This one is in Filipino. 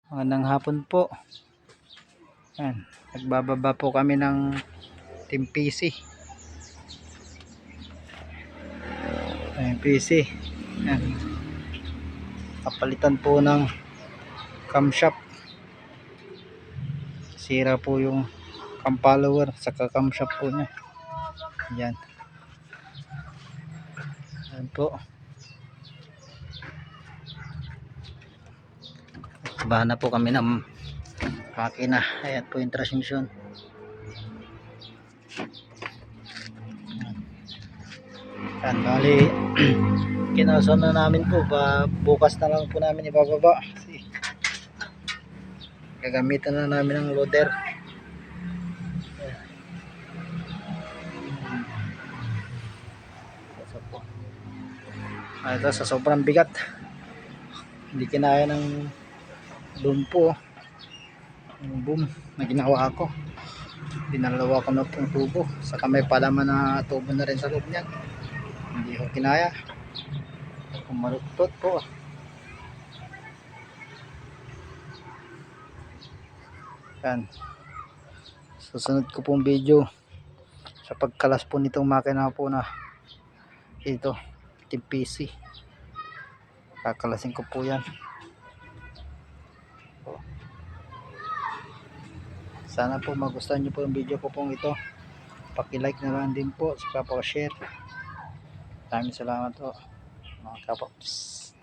Magandang hapon po. Yan. Nagbababa po kami ng Team PC. Ayan, PC. Yan. Kapalitan po ng camshaft. Sira po yung cam follower saka camshaft po niya. Yan. Yan po. Bahan na po kami ng makina. Ayan po yung transmission. Yan, bali kinasan na namin po, bukas na lang po namin ibababa kasi gagamitan na namin ng loader. Ito sa sobrang bigat hindi kinaya ng lumpo yung boom na ginawa ko. Dinalawa ko na pong tubo saka may palaman na tubo na rin sa loob niyan, hindi ko kinaya, kumaruktot po. Yan, susunod ko pong video sa pagkalas po nitong makina po na ito, Team PC. Kakalasin ko po yan. Sana po magustuhan nyo po yung video ko pong ito. Paki-like na lang din po, saka po share. Maraming salamat po mga kapops.